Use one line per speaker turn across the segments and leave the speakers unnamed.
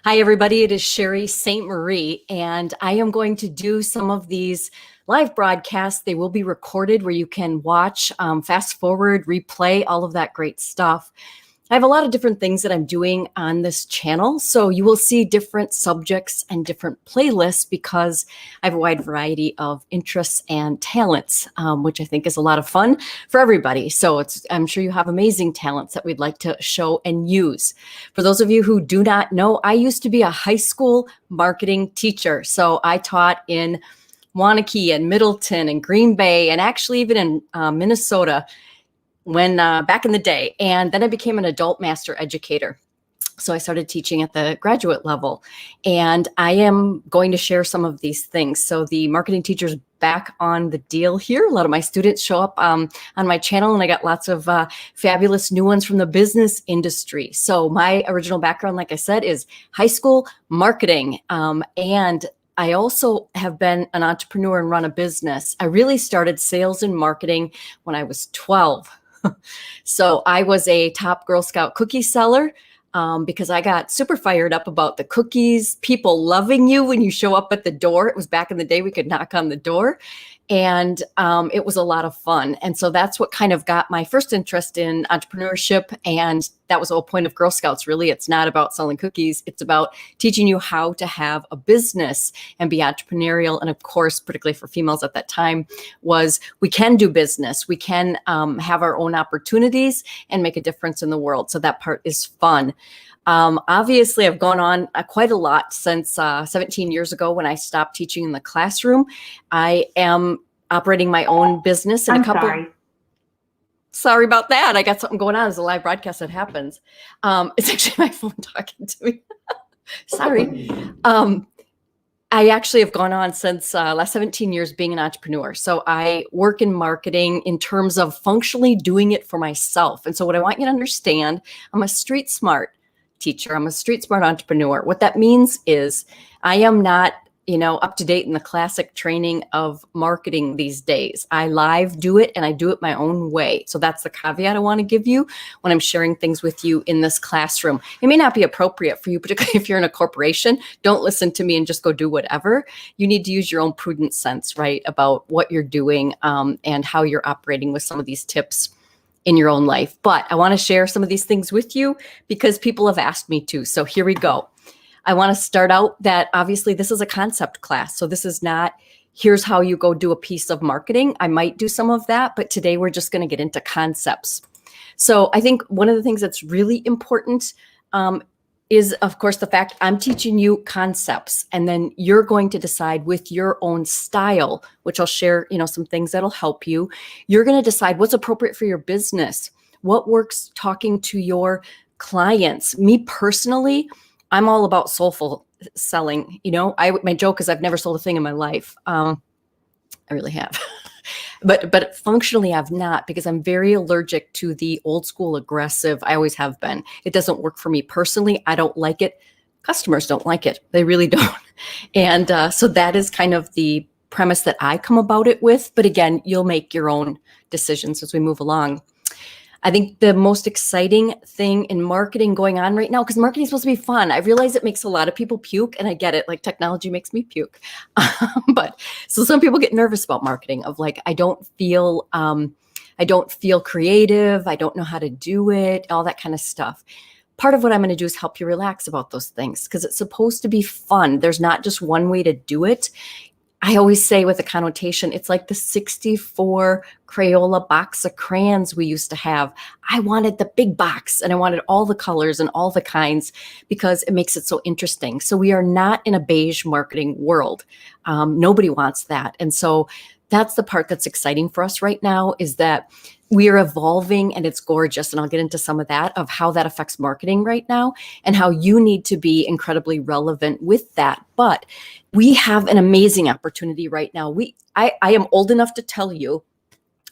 Hi, everybody. It is Sheri St. Marie, and I am going to do some of these live broadcasts. They will be recorded where you can watch, fast forward, replay, all of that great stuff. I have a lot of different things that I'm doing on this channel, so you will see different subjects and different playlists because I have a wide variety of interests and talents, which I think is a lot of fun for everybody. So I'm sure you have amazing talents that we'd like to show and use. For those of you who do not know, I used to be a high school marketing teacher. So I taught in Wanakee and Middleton and Green Bay and actually even in Minnesota when back in the day. And then I became an adult master educator. So I started teaching at the graduate level, and I am going to share some of these things. So the marketing teacher's back on the deal here. A lot of my students show up on my channel, and I got lots of fabulous new ones from the business industry. So my original background, like I said, is high school marketing. And I also have been an entrepreneur and run a business. I really started sales and marketing when I was 12. So I was a top Girl Scout cookie seller because I got super fired up about the cookies, people loving you when you show up at the door. It was back in the day we could knock on the door, and it was a lot of fun. And so that's what kind of got my first interest in entrepreneurship. And that was the whole point of Girl Scouts, really. It's not about selling cookies. It's about teaching you how to have a business and be entrepreneurial. And of course, particularly for females at that time, was we can do business. We can have our own opportunities and make a difference in the world. So that part is fun. Obviously, I've gone on quite a lot since 17 years ago when I stopped teaching in the classroom. I am operating my own business in a couple. Sorry about that. I got something going on. It's a live broadcast that happens. It's actually my phone talking to me. Sorry. I actually have gone on since last 17 years being an entrepreneur. So I work in marketing in terms of functionally doing it for myself. And so what I want you to understand, I'm a street smart teacher. I'm a street smart entrepreneur. What that means is I am not, up to date in the classic training of marketing these days. I live do it and I do it my own way. So that's the caveat I want to give you when I'm sharing things with you in this classroom. It may not be appropriate for you, particularly if you're in a corporation. Don't listen to me and just go do whatever. You need to use your own prudent sense, right, about what you're doing and how you're operating with some of these tips in your own life. But I want to share some of these things with you because people have asked me to. So here we go. I want to start out that obviously this is a concept class. So this is not, here's how you go do a piece of marketing. I might do some of that, but today we're just going to get into concepts. So I think one of the things that's really important is, of course, the fact I'm teaching you concepts, and then you're going to decide with your own style, which I'll share, some things that'll help you. You're going to decide what's appropriate for your business, what works talking to your clients. Me personally, I'm all about soulful selling. My joke is I've never sold a thing in my life. I really have. But functionally I've not, because I'm very allergic to the old school aggressive. I always have been. It doesn't work for me personally. I don't like it. Customers don't like it. They really don't. And so that is kind of the premise that I come about it with. But again, you'll make your own decisions as we move along. I think the most exciting thing in marketing going on right now, because marketing is supposed to be fun. I realize it makes a lot of people puke, and I get it. Like, technology makes me puke. But so some people get nervous about marketing of like, I don't feel creative. I don't know how to do it, all that kind of stuff. Part of what I'm going to do is help you relax about those things because it's supposed to be fun. There's not just one way to do it. I always say with a connotation, it's like the 64 Crayola box of crayons we used to have. I wanted the big box and I wanted all the colors and all the kinds because it makes it so interesting. So we are not in a beige marketing world. Nobody wants that. And so that's the part that's exciting for us right now, is that we are evolving, and it's gorgeous. And I'll get into some of that, of how that affects marketing right now and how you need to be incredibly relevant with that. But we have an amazing opportunity right now. I am old enough to tell you,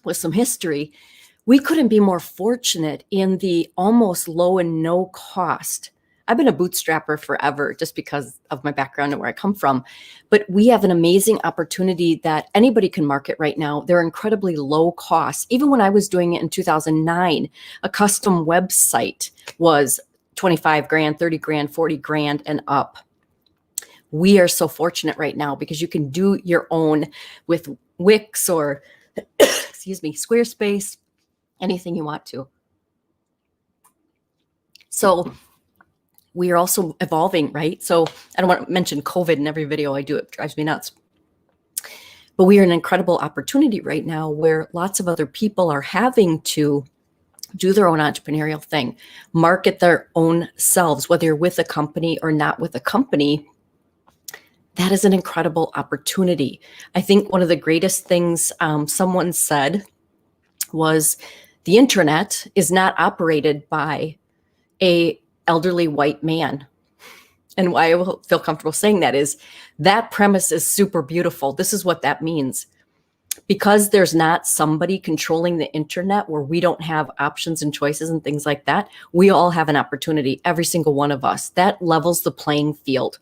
with some history, we couldn't be more fortunate in the almost low and no cost. I've been a bootstrapper forever just because of my background and where I come from. But we have an amazing opportunity that anybody can market right now. They're incredibly low cost. Even when I was doing it in 2009, a custom website was 25 grand, 30 grand, 40 grand and up. We are so fortunate right now because you can do your own with Wix or, excuse me, Squarespace, anything you want to. So we are also evolving, right? So I don't want to mention COVID in every video I do. It drives me nuts. But we are in an incredible opportunity right now where lots of other people are having to do their own entrepreneurial thing, market their own selves, whether you're with a company or not with a company. That is an incredible opportunity. I think one of the greatest things someone said was the internet is not operated by a elderly white man. And why I will feel comfortable saying that is that premise is super beautiful. This is what that means. Because there's not somebody controlling the internet where we don't have options and choices and things like that, we all have an opportunity, every single one of us. That levels the playing field.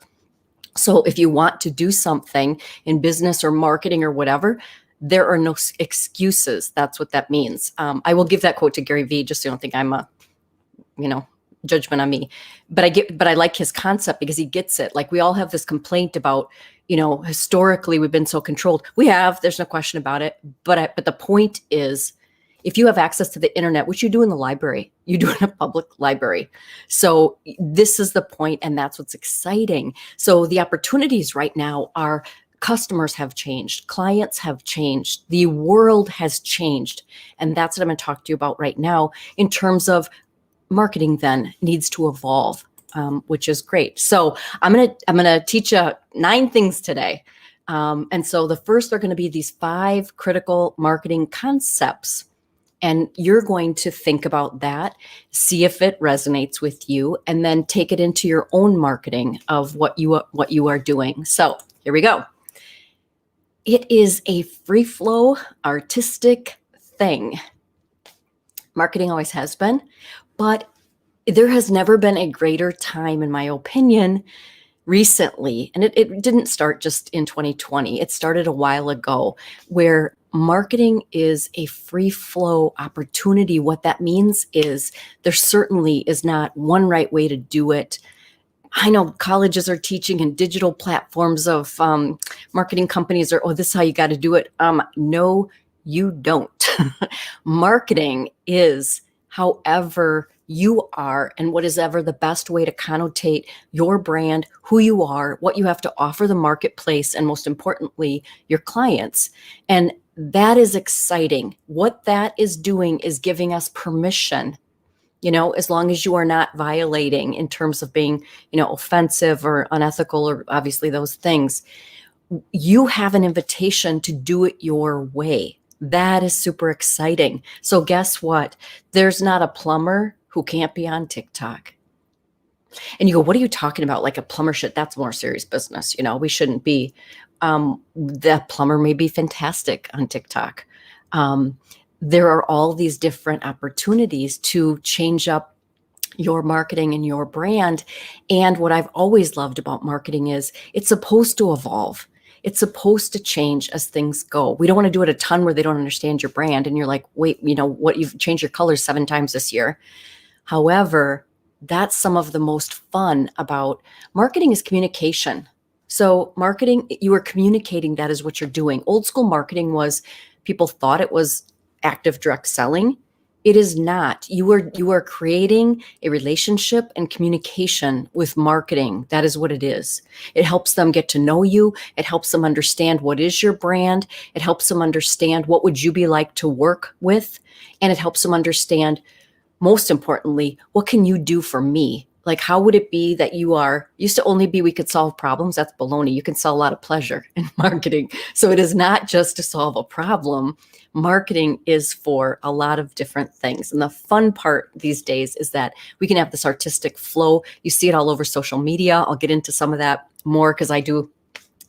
So if you want to do something in business or marketing or whatever, there are no excuses. That's what that means. I will give that quote to Gary Vee, just so you don't think I'm a, judgment on me. But I like his concept because he gets it. Like we all have this complaint about, historically we've been so controlled. We have, there's no question about it. But the point is, if you have access to the internet, which you do in the library, you do in a public library. So this is the point, and that's what's exciting. So the opportunities right now are customers have changed, clients have changed, the world has changed. And that's what I'm going to talk to you about right now in terms of marketing then needs to evolve, which is great. So I'm gonna teach you 9 things today. And so the first are going to be these 5 critical marketing concepts. And you're going to think about that, see if it resonates with you, and then take it into your own marketing of what you are doing. So here we go. It is a free flow, artistic thing. Marketing always has been, but there has never been a greater time, in my opinion, recently, and it didn't start just in 2020. It started a while ago, where marketing is a free flow opportunity. What that means is there certainly is not one right way to do it. I know colleges are teaching and digital platforms of marketing companies are, this is how you got to do it. No, you don't. Marketing is however you are and what is ever the best way to connotate your brand, who you are, what you have to offer the marketplace, and most importantly, your clients. And that is exciting. What that is doing is giving us permission, as long as you are not violating in terms of being, offensive or unethical or obviously those things. You have an invitation to do it your way. That is super exciting. So guess what? There's not a plumber who can't be on TikTok. And you go, what are you talking about? Like a plumber should, that's more serious business. We shouldn't be. That plumber may be fantastic on TikTok. There are all these different opportunities to change up your marketing and your brand. And what I've always loved about marketing is it's supposed to evolve. It's supposed to change as things go. We don't want to do it a ton where they don't understand your brand. And you're like, wait, what, you've changed your colors 7 times this year. However, that's some of the most fun about marketing is communication. So marketing, you are communicating, that is what you're doing. Old school marketing was, people thought it was active direct selling. It is not. You are creating a relationship and communication with marketing. That is what it is. It helps them get to know you. It helps them understand what is your brand. It helps them understand what would you be like to work with. And it helps them understand, most importantly, what can you do for me? Like, how would it be that used to only be we could solve problems? That's baloney. You can sell a lot of pleasure in marketing. So it is not just to solve a problem. Marketing is for a lot of different things. And the fun part these days is that we can have this artistic flow. You see it all over social media. I'll get into some of that more because I do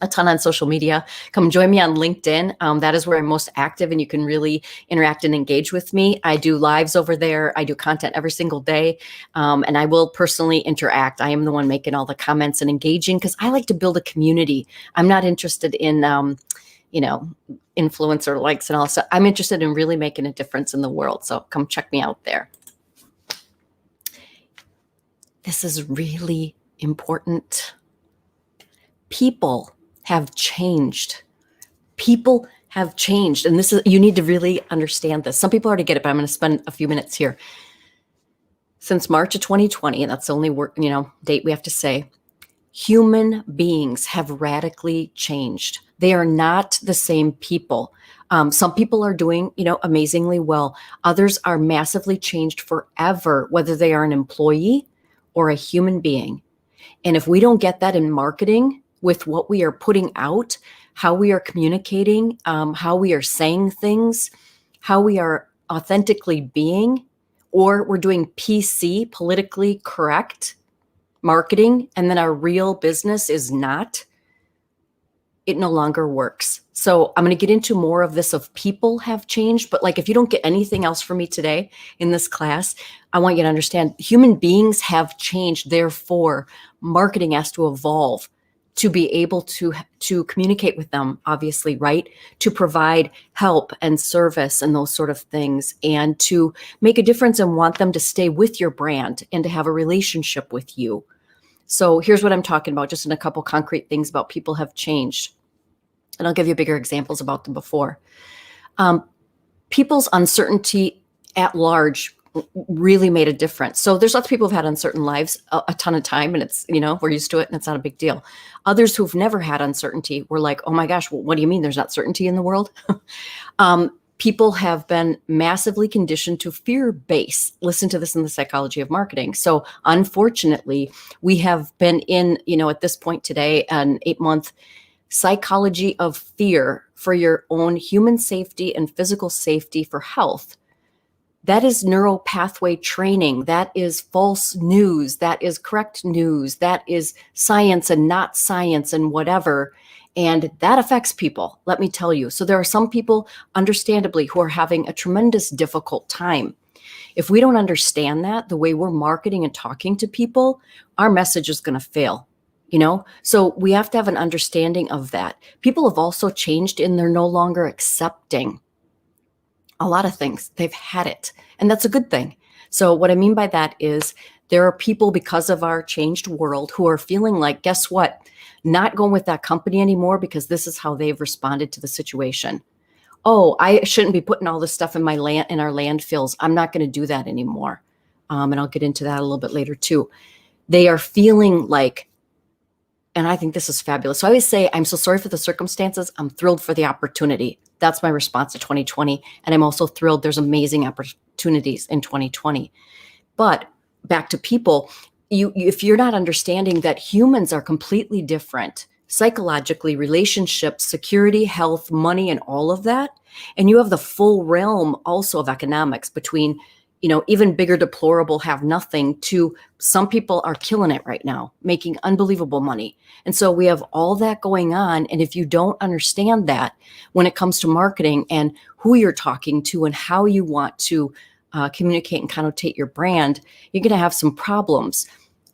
a ton on social media. Come join me on LinkedIn. That is where I'm most active and you can really interact and engage with me. I do lives over there. I do content every single day. And I will personally interact. I am the one making all the comments and engaging because I like to build a community. I'm not interested in, influencer likes and all. So I'm interested in really making a difference in the world. So come check me out there. this is really important. People have changed. People have changed. And you need to really understand this. Some people already get it, but I'm going to spend a few minutes here. Since March of 2020, and that's the only date we have to say, human beings have radically changed. They are not the same people. Some people are doing, amazingly well. Others are massively changed forever, whether they are an employee or a human being. And if we don't get that in marketing with what we are putting out, how we are communicating, how we are saying things, how we are authentically being, or we're doing PC, politically correct marketing, and then our real business is not, it no longer works. So I'm going to get into more of this of people have changed, but if you don't get anything else from me today in this class, I want you to understand human beings have changed. Therefore, marketing has to evolve to be able to communicate with them, obviously, right? To provide help and service and those sort of things, and to make a difference and want them to stay with your brand and to have a relationship with you. So here's what I'm talking about, just in a couple concrete things about people have changed. And I'll give you bigger examples about them before. People's uncertainty at large really made a difference. So there's lots of people who've had uncertain lives a ton of time, and it's, we're used to it and it's not a big deal. Others who've never had uncertainty were like, oh my gosh, what do you mean there's not certainty in the world? People have been massively conditioned to fear-based. Listen to this in the psychology of marketing. So unfortunately, we have been in, at this point today, an 8-month psychology of fear for your own human safety and physical safety for health. That is neural pathway training. That is false news. That is correct news. That is science and not science and whatever. And that affects people, let me tell you. So there are some people, understandably, who are having a tremendous difficult time. If we don't understand that, the way we're marketing and talking to people, our message is going to fail. So we have to have an understanding of that. People have also changed and they're no longer accepting a lot of things. They've had it, and that's a good thing. So what I mean by that is there are people, because of our changed world, who are feeling like, guess what? Not going with that company anymore because this is how they've responded to the situation. Oh, I shouldn't be putting all this stuff in our landfills. I'm not going to do that anymore. And I'll get into that a little bit later too. They are feeling like, and I think this is fabulous. So I always say, I'm so sorry for the circumstances. I'm thrilled for the opportunity. That's my response to 2020. And I'm also thrilled there's amazing opportunities in 2020. But back to people, if you're not understanding that humans are completely different, psychologically, relationships, security, health, money, and all of that, and you have the full realm also of economics between even bigger deplorable have nothing to some people are killing it right now, making unbelievable money. And so we have all that going on. And if you don't understand that when it comes to marketing and who you're talking to and how you want to communicate and connotate your brand, you're going to have some problems.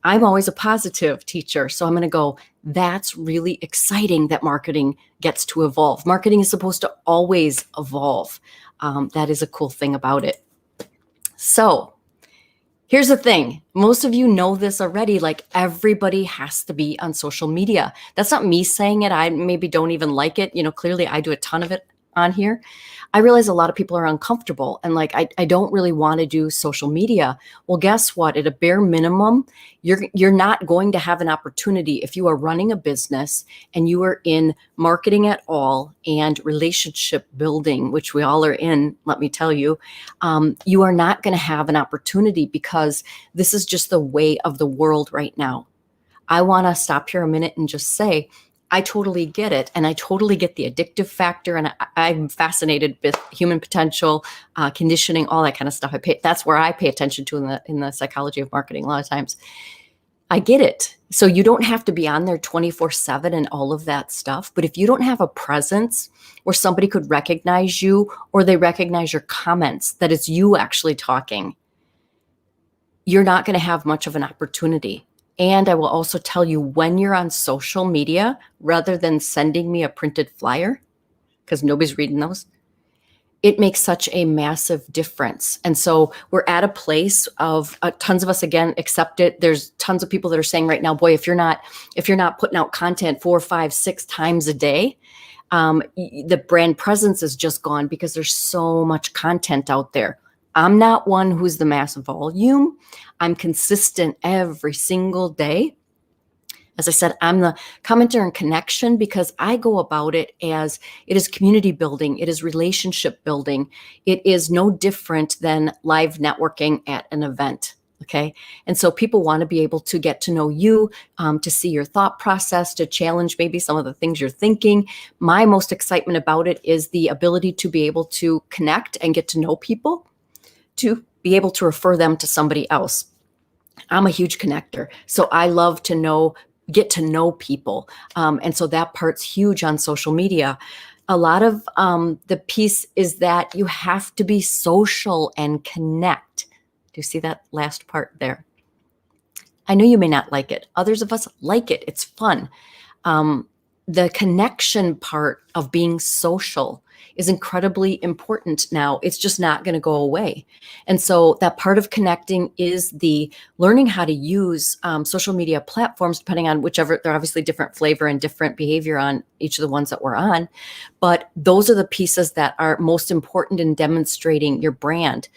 I'm always a positive teacher. So I'm going to go, that's really exciting that marketing gets to evolve. Marketing is supposed to always evolve. That is a cool thing about it. So here's the thing. Most of you know this already, everybody has to be on social media. That's not me saying it. I maybe don't even like it. Clearly I do a ton of it on here. I realize a lot of people are uncomfortable and I don't really want to do social media. Well, guess what? At a bare minimum, you're not going to have an opportunity if you are running a business and you are in marketing at all and relationship building, which we all are in, let me tell you, you are not going to have an opportunity because this is just the way of the world right now. I want to stop here a minute and just say, I totally get it. And I totally get the addictive factor. And I'm fascinated with human potential, conditioning, all that kind of stuff. That's where I pay attention to in the psychology of marketing a lot of times. I get it. So you don't have to be on there 24/7 and all of that stuff. But if you don't have a presence where somebody could recognize you or they recognize your comments, that it's you actually talking, you're not going to have much of an opportunity. And I will also tell you, when you're on social media, rather than sending me a printed flyer, because nobody's reading those, it makes such a massive difference. And so we're at a place of tons of us, again, accept it. There's tons of people that are saying right now, boy, if you're not putting out content 4, 5, 6 times a day, the brand presence is just gone because there's so much content out there. I'm not one who's the mass volume. I'm consistent every single day. As I said, I'm the commenter and connection because I go about it as it is community building. It is relationship building. It is no different than live networking at an event. Okay. And so people want to be able to get to know you, to see your thought process, to challenge maybe some of the things you're thinking. My most excitement about it is the ability to be able to connect and get to know people, to be able to refer them to somebody else. I'm a huge connector. So I love to get to know people. And so that part's huge on social media. A lot of the piece is that you have to be social and connect. Do you see that last part there? I know you may not like it. Others of us like it. It's fun. The connection part of being social is incredibly important now. It's just not going to go away. And so that part of connecting is the learning how to use social media platforms, depending on whichever, they're obviously different flavor and different behavior on each of the ones that we're on. But those are the pieces that are most important in demonstrating your brand,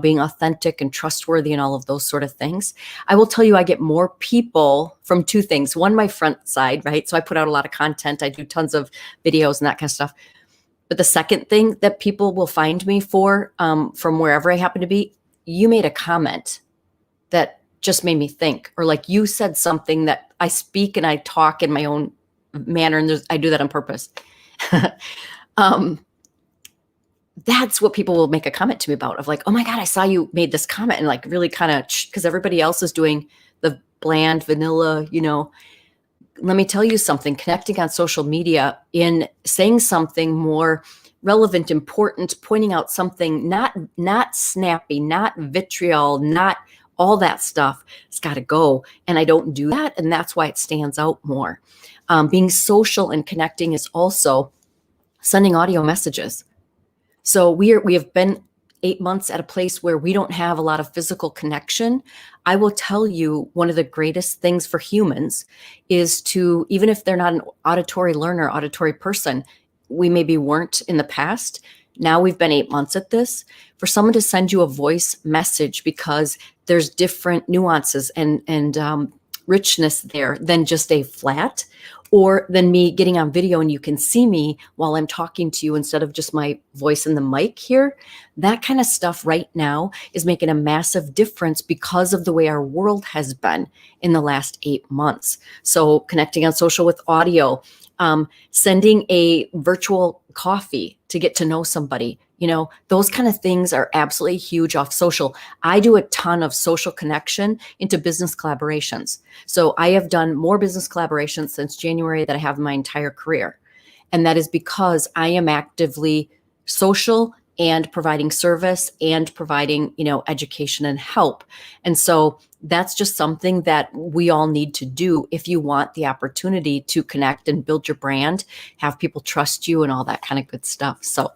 being authentic and trustworthy and all of those sort of things. I will tell you, I get more people from 2 things. One, my front side, right? So I put out a lot of content. I do tons of videos and that kind of stuff. But the second thing that people will find me for, from wherever I happen to be, you made a comment that just made me think, or like you said something that I speak and I talk in my own manner, and I do that on purpose. That's what people will make a comment to me about, of like, oh my God, I saw you made this comment, and like really kind of, because everybody else is doing the bland vanilla, let me tell you something, connecting on social media, in saying something more relevant, important, pointing out something, not snappy, not vitriol, not all that stuff. It's got to go. And I don't do that. And that's why it stands out more. Being social and connecting is also sending audio messages. So we have been 8 months at a place where we don't have a lot of physical connection. I will tell you, one of the greatest things for humans is to, even if they're not an auditory learner, auditory person, we maybe weren't in the past. Now we've been 8 months at this, for someone to send you a voice message, because there's different nuances and richness there than just a flat, or than me getting on video and you can see me while I'm talking to you instead of just my voice in the mic here. That kind of stuff right now is making a massive difference because of the way our world has been in the last 8 months. So connecting on social with audio, sending a virtual coffee to get to know somebody, those kind of things are absolutely huge off social. I do a ton of social connection into business collaborations. So I have done more business collaborations since January than I have in my entire career. And that is because I am actively social and providing service and providing, education and help. And so that's just something that we all need to do if you want the opportunity to connect and build your brand, have people trust you and all that kind of good stuff. So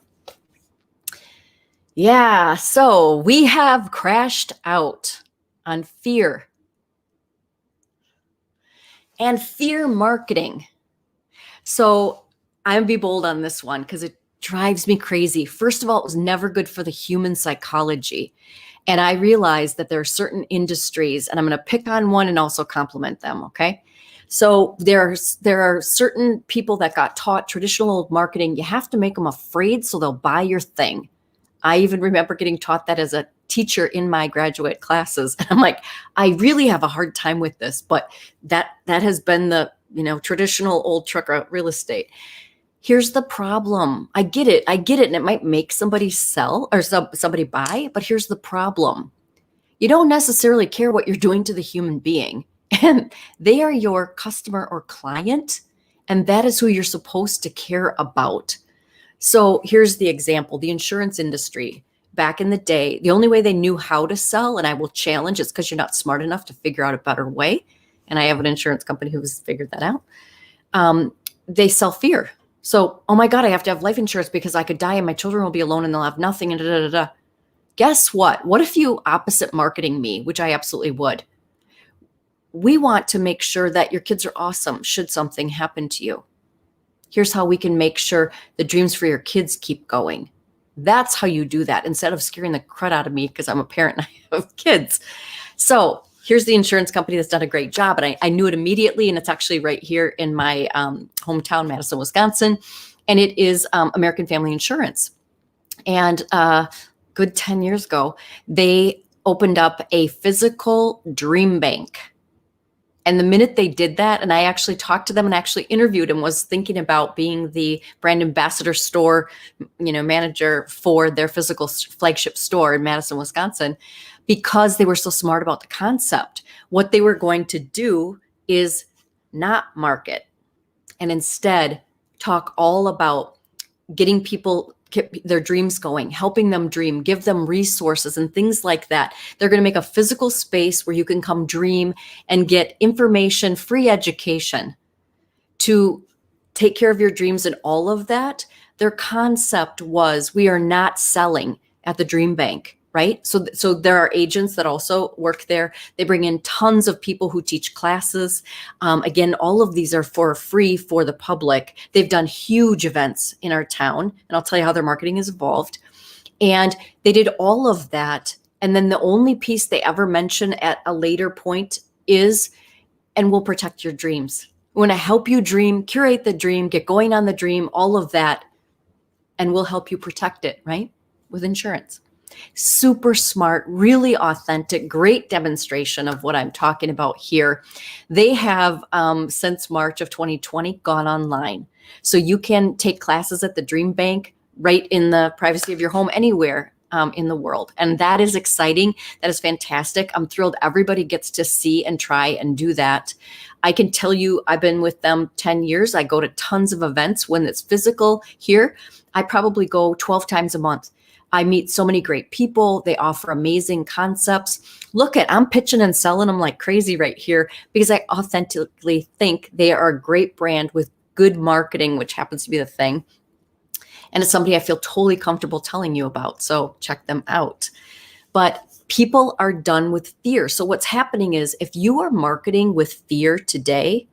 yeah, so we have crashed out on fear and fear marketing. So I'm gonna be bold on this one because it drives me crazy. First of all, it was never good for the human psychology. And I realized that there are certain industries, and I'm going to pick on one and also compliment them. Okay. So there are certain people that got taught traditional marketing. You have to make them afraid so they'll buy your thing. I even remember getting taught that as a teacher in my graduate classes. And I'm like, I really have a hard time with this, but that has been the, traditional old truck route real estate. Here's the problem. I get it. And it might make somebody sell or somebody buy, but here's the problem. You don't necessarily care what you're doing to the human being, and they are your customer or client. And that is who you're supposed to care about. So here's the example, the insurance industry. Back in the day, the only way they knew how to sell, and I will challenge, it's because you're not smart enough to figure out a better way. And I have an insurance company who has figured that out. They sell fear. So, oh my God, I have to have life insurance because I could die and my children will be alone and they'll have nothing and da da da da. Guess what? What if you opposite marketing me, which I absolutely would? We want to make sure that your kids are awesome should something happen to you. Here's how we can make sure the dreams for your kids keep going. That's how you do that instead of scaring the crud out of me because I'm a parent and I have kids. So here's the insurance company that's done a great job. And I knew it immediately. And it's actually right here in my hometown, Madison, Wisconsin. And it is American Family Insurance. And good 10 years ago, they opened up a physical dream bank. And the minute they did that, and I actually talked to them and actually interviewed and was thinking about being the brand ambassador store, manager for their physical flagship store in Madison, Wisconsin, because they were so smart about the concept. What they were going to do is not market and instead talk all about getting people their dreams going, helping them dream, give them resources and things like that. They're going to make a physical space where you can come dream and get information, free education to take care of your dreams and all of that. Their concept was, we are not selling at the Dream Bank, right? So there are agents that also work there. They bring in tons of people who teach classes. Again, all of these are for free for the public. They've done huge events in our town, and I'll tell you how their marketing has evolved. And they did all of that. And then the only piece they ever mention at a later point is, and we'll protect your dreams. We want to help you dream, curate the dream, get going on the dream, all of that, and we'll help you protect it, right? With insurance. Super smart, really authentic, great demonstration of what I'm talking about here. They have, since March of 2020, gone online. So you can take classes at the Dream Bank right in the privacy of your home anywhere in the world. And that is exciting. That is fantastic. I'm thrilled everybody gets to see and try and do that. I can tell you, I've been with them 10 years. I go to tons of events when it's physical here. I probably go 12 times a month. I meet so many great people. They offer amazing concepts. I'm pitching and selling them like crazy right here because I authentically think they are a great brand with good marketing, which happens to be the thing. And it's somebody I feel totally comfortable telling you about. So check them out. But people are done with fear. So what's happening is if you are marketing with fear today,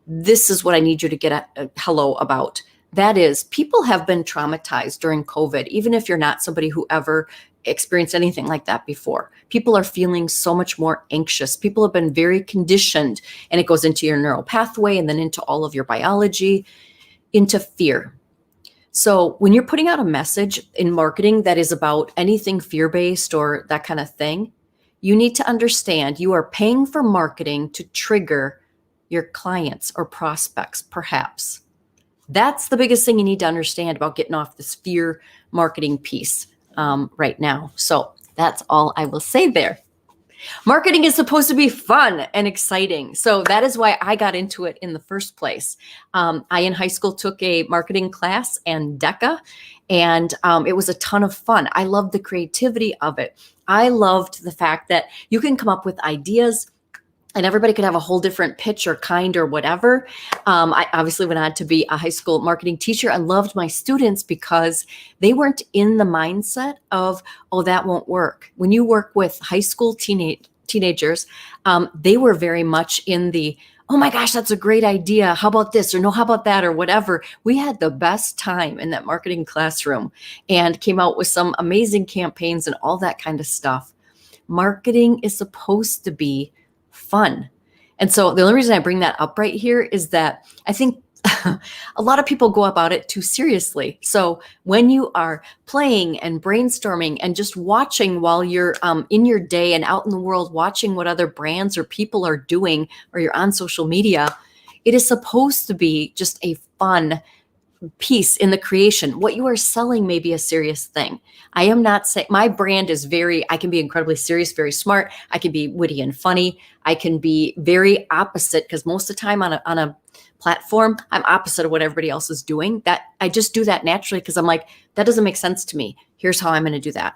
this is what I need you to get a hello about. That is, people have been traumatized during COVID, even if you're not somebody who ever experienced anything like that before. People are feeling so much more anxious. People have been very conditioned, and it goes into your neural pathway and then into all of your biology, into fear. So when you're putting out a message in marketing that is about anything fear-based or that kind of thing, you need to understand you are paying for marketing to trigger your clients or prospects, perhaps. That's the biggest thing you need to understand about getting off this fear marketing piece right now. So that's all I will say there. Marketing is supposed to be fun and exciting. So that is why I got into it in the first place. I, in high school, took a marketing class and DECA, and it was a ton of fun. I loved the creativity of it. I loved the fact that you can come up with ideas and everybody could have a whole different pitch or kind or whatever. I obviously went on to be a high school marketing teacher. I loved my students because they weren't in the mindset of, oh, that won't work. When you work with high school teenagers, they were very much in the, oh my gosh, that's a great idea. How about this? Or no, how about that? Or whatever. We had the best time in that marketing classroom and came out with some amazing campaigns and all that kind of stuff. Marketing is supposed to be fun. And so the only reason I bring that up right here is that I think a lot of people go about it too seriously. So when you are playing and brainstorming and just watching while you're in your day and out in the world, watching what other brands or people are doing, or you're on social media, it is supposed to be just a fun piece in the creation. What you are selling may be a serious thing. I am not saying my brand is I can be incredibly serious, very smart. I can be witty and funny. I can be very opposite because most of the time on a platform, I'm opposite of what everybody else is doing. That I just do that naturally because I'm like, that doesn't make sense to me. Here's how I'm going to do that.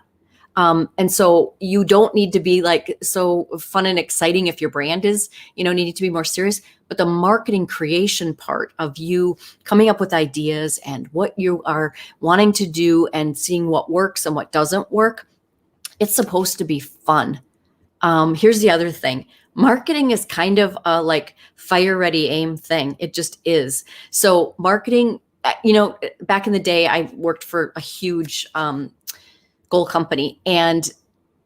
And so you don't need to be like so fun and exciting if your brand is, needing to be more serious. But the marketing creation part of you coming up with ideas and what you are wanting to do and seeing what works and what doesn't work, it's supposed to be fun. Here's the other thing. Marketing is kind of a like fire ready aim thing. It just is. So marketing, back in the day, I worked for a huge goal company, and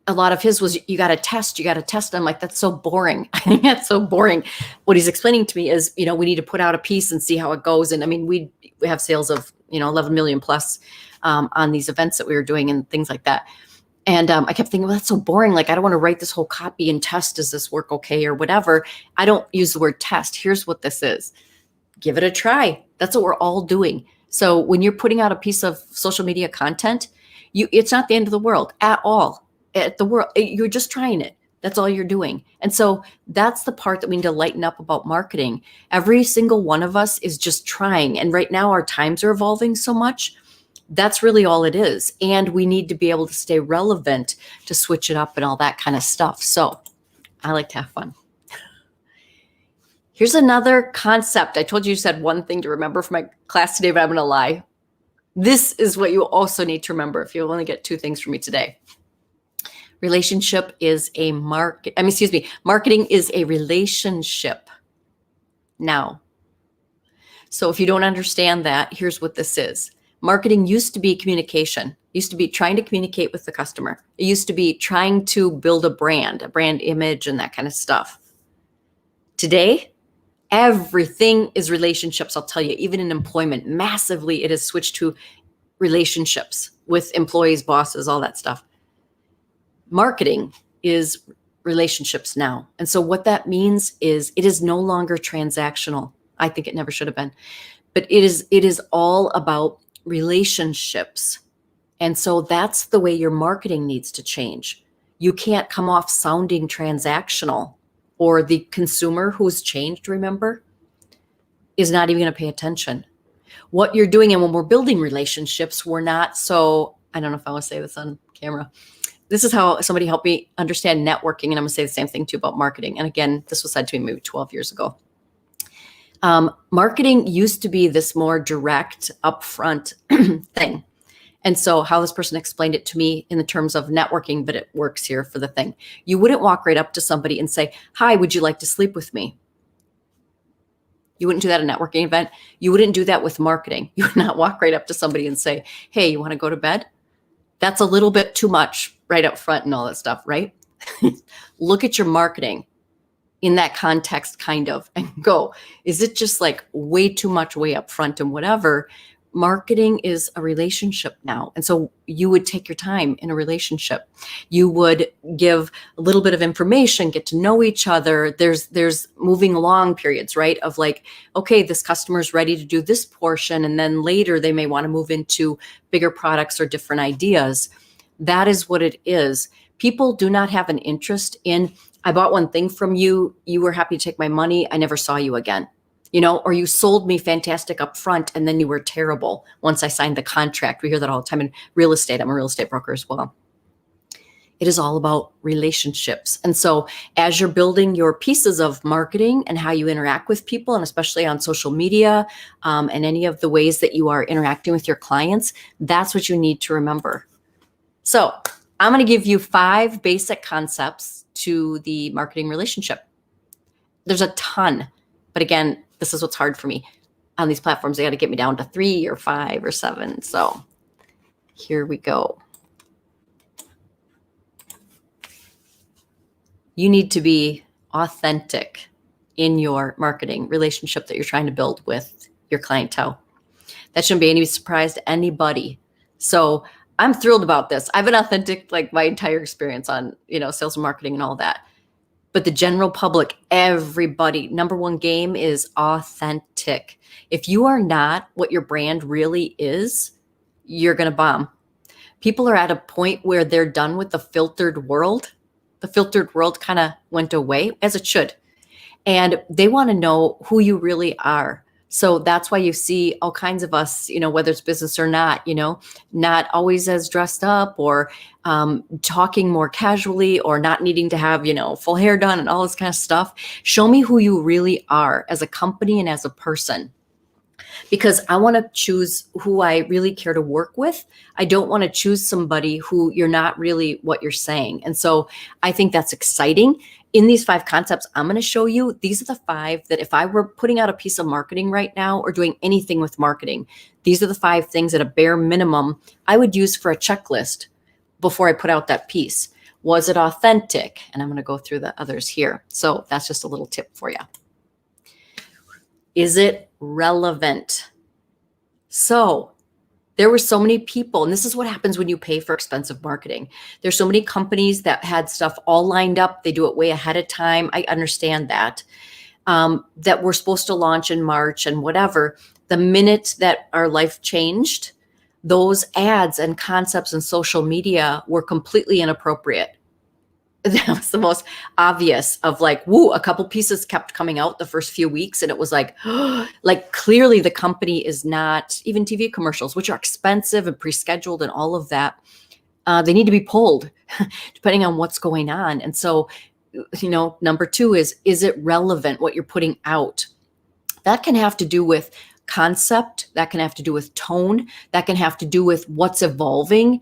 a lot of his was you got to test. I'm like, that's so boring. I think that's so boring. What he's explaining to me is, we need to put out a piece and see how it goes. And I mean, we have sales of 11 million plus on these events that we were doing and things like that. And I kept thinking, well, that's so boring. Like, I don't want to write this whole copy and test. Does this work okay or whatever? I don't use the word test. Here's what this is. Give it a try. That's what we're all doing. So when you're putting out a piece of social media content, it's not the end of the world at all. You're just trying it. That's all you're doing. And so that's the part that we need to lighten up about marketing. Every single one of us is just trying. And right now our times are evolving so much. That's really all it is. And we need to be able to stay relevant to switch it up and all that kind of stuff. So I like to have fun. Here's another concept. I told you said one thing to remember from my class today, but I'm going to lie. This is what you also need to remember if you only get two things from me today. Marketing is a relationship now. So if you don't understand that, here's what this is. Marketing used to be communication, used to be trying to communicate with the customer. It used to be trying to build a brand image and that kind of stuff. Today, everything is relationships. I'll tell you, even in employment, massively, it has switched to relationships with employees, bosses, all that stuff. Marketing is relationships now. And so what that means is it is no longer transactional. I think it never should have been, but it is all about relationships. And so that's the way your marketing needs to change. You can't come off sounding transactional, or the consumer who's changed, remember, is not even going to pay attention. What you're doing, and when we're building relationships, we're not so, I don't know if I want to say this on camera. This is how somebody helped me understand networking. And I'm going to say the same thing too about marketing. And again, this was said to me maybe 12 years ago. Marketing used to be this more direct, upfront thing. And so how this person explained it to me in the terms of networking, but it works here for the thing. You wouldn't walk right up to somebody and say, hi, would you like to sleep with me? You wouldn't do that at a networking event. You wouldn't do that with marketing. You would not walk right up to somebody and say, hey, you want to go to bed? That's a little bit too much right up front and all that stuff, right? Look at your marketing in that context kind of and go, is it just like way too much way up front and whatever? Marketing is a relationship now. And so you would take your time in a relationship. You would give a little bit of information, get to know each other. There's moving along periods, right? Of like, okay, this customer's ready to do this portion. And then later they may want to move into bigger products or different ideas. That is what it is. People do not have an interest in, I bought one thing from you. You were happy to take my money. I never saw you again. Or you sold me fantastic up front and then you were terrible once I signed the contract. We hear that all the time in real estate. I'm a real estate broker as well. It is all about relationships. And so as you're building your pieces of marketing and how you interact with people, and especially on social media and any of the ways that you are interacting with your clients, that's what you need to remember. So I'm going to give you 5 basic concepts to the marketing relationship. There's a ton, but again, this is what's hard for me on these platforms. They got to get me down to 3 or 5 or 7. So here we go. You need to be authentic in your marketing relationship that you're trying to build with your clientele. That shouldn't be any surprise to anybody. So I'm thrilled about this. I've been authentic like my entire experience on, sales and marketing and all that. But the general public, everybody, number one game is authentic. If you are not what your brand really is, you're going to bomb. People are at a point where they're done with the filtered world. The filtered world kind of went away, as it should. And they want to know who you really are. So that's why you see all kinds of us, whether it's business or not, not always as dressed up, or talking more casually, or not needing to have, full hair done and all this kind of stuff. Show me who you really are as a company and as a person, because I want to choose who I really care to work with. I don't want to choose somebody who you're not really what you're saying. And so I think that's exciting. In these 5 concepts I'm going to show you, these are the 5 that if I were putting out a piece of marketing right now or doing anything with marketing, these are the 5 things at a bare minimum I would use for a checklist before I put out that piece. Was it authentic? And I'm going to go through the others here. So that's just a little tip for you. Is it relevant? So there were so many people, and this is what happens when you pay for expensive marketing. There's so many companies that had stuff all lined up. They do it way ahead of time. I understand that, that we're supposed to launch in March and whatever. The minute that our life changed, those ads and concepts and social media were completely inappropriate. That was the most obvious of like, woo, a couple pieces kept coming out the first few weeks. And it was like, like clearly the company is not, even TV commercials, which are expensive and pre-scheduled and all of that. They need to be pulled depending on what's going on. And so, number 2 is it relevant what you're putting out? That can have to do with concept, that can have to do with tone, that can have to do with what's evolving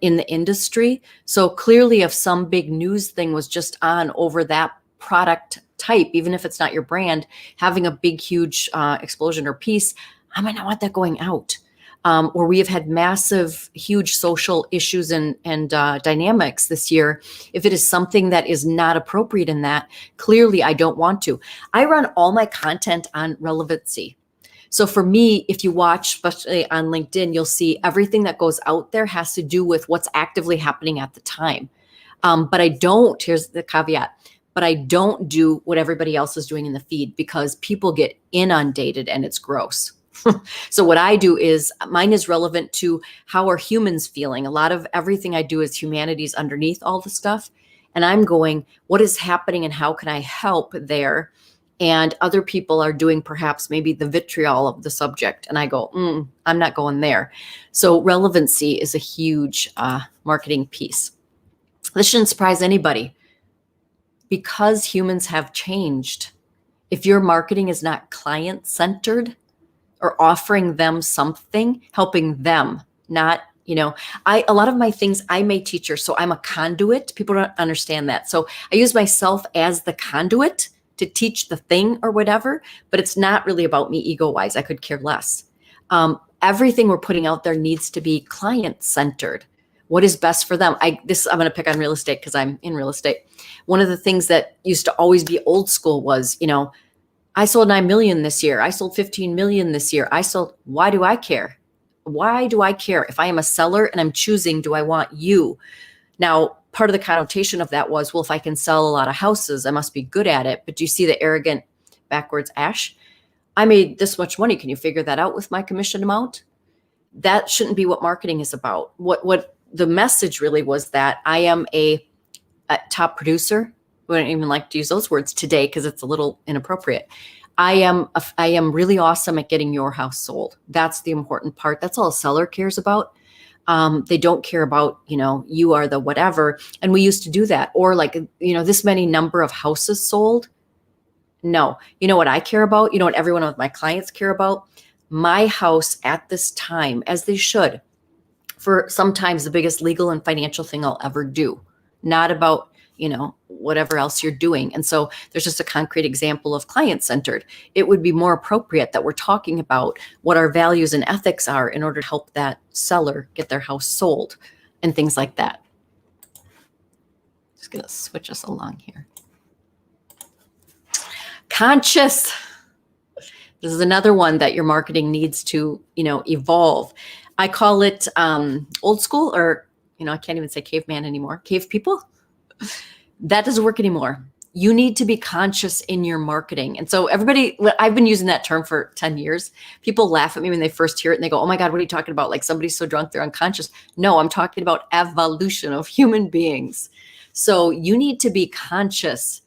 in the industry. So clearly if some big news thing was just on over that product type, even if it's not your brand, having a big, huge explosion or piece, I might not want that going out. Or we have had massive, huge social issues and dynamics this year. If it is something that is not appropriate in that, clearly I don't want to. I run all my content on relevancy. So for me, if you watch, especially on LinkedIn, you'll see everything that goes out there has to do with what's actively happening at the time. But I don't, here's the caveat, but I don't do what everybody else is doing in the feed, because people get inundated and it's gross. So what I do is, mine is relevant to how are humans feeling. A lot of everything I do is humanities underneath all the stuff. And I'm going, what is happening and how can I help there? And other people are doing perhaps maybe the vitriol of the subject. And I go, I'm not going there. So relevancy is a huge marketing piece. This shouldn't surprise anybody, because humans have changed. If your marketing is not client-centered or offering them something, helping them, not, a lot of my things, I'm a teacher, so I'm a conduit. People don't understand that. So I use myself as the conduit to teach the thing or whatever, but it's not really about me ego-wise. I could care less. Everything we're putting out there needs to be client-centered. What is best for them? I'm going to pick on real estate because I'm in real estate. One of the things that used to always be old school was, I sold 9 million this year. I sold 15 million this year. Why do I care? Why do I care? If I am a seller and I'm choosing, do I want you? Now, part of the connotation of that was, well, if I can sell a lot of houses, I must be good at it. But do you see the arrogant backwards Ash? I made this much money. Can you figure that out with my commission amount? That shouldn't be what marketing is about. What the message really was, that I am a top producer. We don't even like to use those words today because it's a little inappropriate. I am really awesome at getting your house sold. That's the important part. That's all a seller cares about. They don't care about, you are the whatever. And we used to do that. Or like, this many number of houses sold. No, you know what I care about? You know what every one of my clients care about? My house at this time, as they should, for sometimes the biggest legal and financial thing I'll ever do. Not about, whatever else you're doing. And so there's just a concrete example of client-centered. It would be more appropriate that we're talking about what our values and ethics are in order to help that seller get their house sold and things like that. Just going to switch us along here. Conscious. This is another one that your marketing needs to, evolve. I call it old school, or, I can't even say caveman anymore. Cave people. That doesn't work anymore. You need to be conscious in your marketing. And so I've been using that term for 10 years. People laugh at me when they first hear it and they go, oh my God, what are you talking about? Like somebody's so drunk, they're unconscious. No, I'm talking about evolution of human beings. So you need to be conscious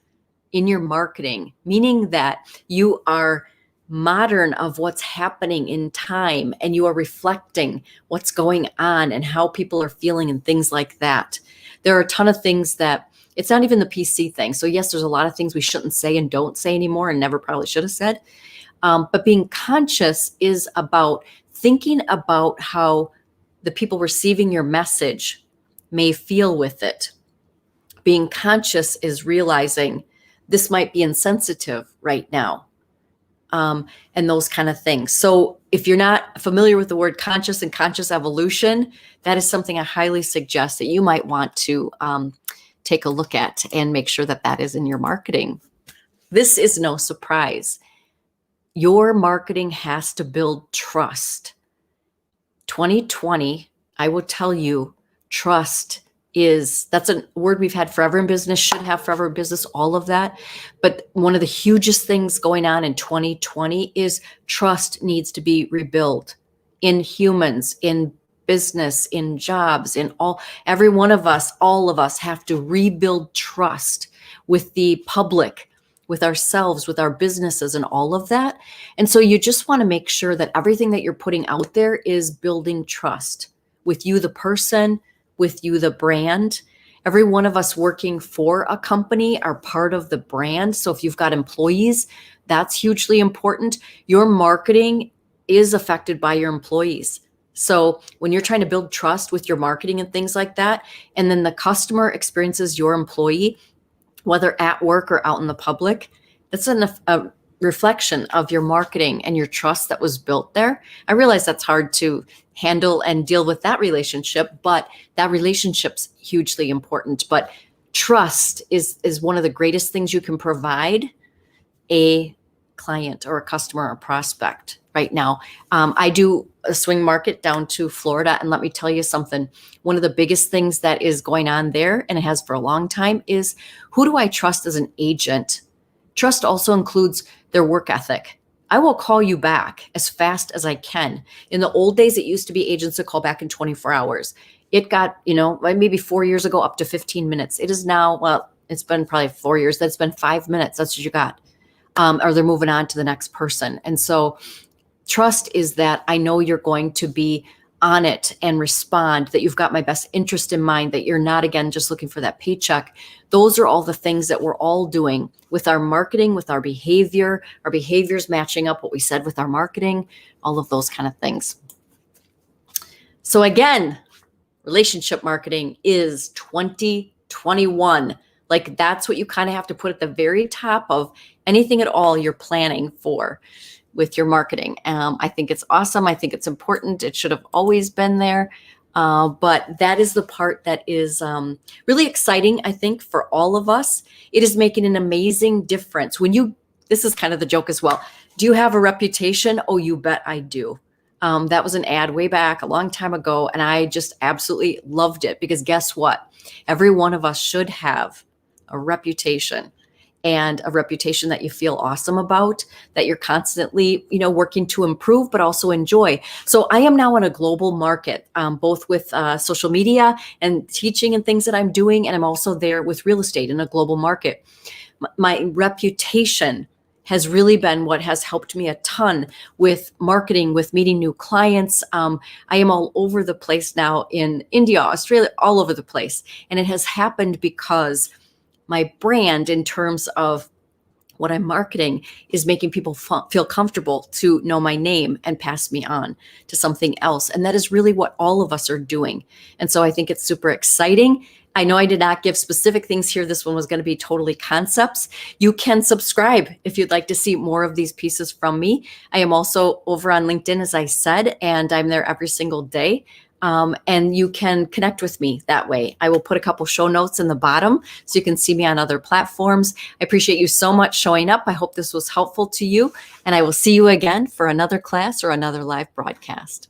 in your marketing, meaning that you are modern of what's happening in time, and you are reflecting what's going on and how people are feeling and things like that. There are a ton of things that it's not even the PC thing. So yes, there's a lot of things we shouldn't say and don't say anymore and never probably should have said. But being conscious is about thinking about how the people receiving your message may feel with it. Being conscious is realizing this might be insensitive right now, and those kind of things. So if you're not familiar with the word conscious and conscious evolution, that is something I highly suggest that you might want to take a look at and make sure that that is in your marketing. This is no surprise. Your marketing has to build trust. 2020, I will tell you, trust that's a word we've had forever in business, should have forever in business, all of that. But one of the hugest things going on in 2020 is trust needs to be rebuilt in humans, in business, in jobs, in every one of us, all of us have to rebuild trust with the public, with ourselves, with our businesses, and all of that. And so you just want to make sure that everything that you're putting out there is building trust with you, the person, with you, the brand. Every one of us working for a company are part of the brand. So if you've got employees, that's hugely important. Your marketing is affected by your employees. So when you're trying to build trust with your marketing and things like that, and then the customer experiences your employee, whether at work or out in the public, that's a reflection of your marketing and your trust that was built there. I realize that's hard to handle and deal with that relationship, but that relationship's hugely important. But trust is one of the greatest things you can provide a client or a customer or prospect right now. I do a swing market down to Florida, and let me tell you something. One of the biggest things that is going on there, and it has for a long time, is who do I trust as an agent? Trust also includes their work ethic. I will call you back as fast as I can. In the old days, it used to be agents that call back in 24 hours. It got, maybe 4 years ago up to 15 minutes. It is now, well, it's been probably 4 years. That's been 5 minutes. That's what you got. Or they're moving on to the next person. And so trust is that I know you're going to be on it and respond, that you've got my best interest in mind, that you're not, again, just looking for that paycheck. Those are all the things that we're all doing with our marketing, with our behaviors matching up what we said with our marketing, all of those kind of things. So again, relationship marketing is 2021. Like that's what you kind of have to put at the very top of anything at all you're planning for with your marketing. I think it's awesome. I think it's important. It should have always been there. But that is the part that is really exciting, I think, for all of us. It is making an amazing difference. This is kind of the joke as well. Do you have a reputation? Oh, you bet I do. That was an ad way back a long time ago, and I just absolutely loved it because guess what? Every one of us should have a reputation, and a reputation that you feel awesome about, that you're constantly, working to improve, but also enjoy. So I am now in a global market, both with social media and teaching and things that I'm doing. And I'm also there with real estate in a global market. My reputation has really been what has helped me a ton with marketing, with meeting new clients. I am all over the place now in India, Australia, all over the place. And it has happened because my brand, in terms of what I'm marketing, is making people feel comfortable to know my name and pass me on to something else. And that is really what all of us are doing. And so I think it's super exciting. I know I did not give specific things here. This one was going to be totally concepts. You can subscribe if you'd like to see more of these pieces from me. I am also over on LinkedIn, as I said, and I'm there every single day. And you can connect with me that way. I will put a couple show notes in the bottom so you can see me on other platforms. I appreciate you so much showing up. I hope this was helpful to you, and I will see you again for another class or another live broadcast.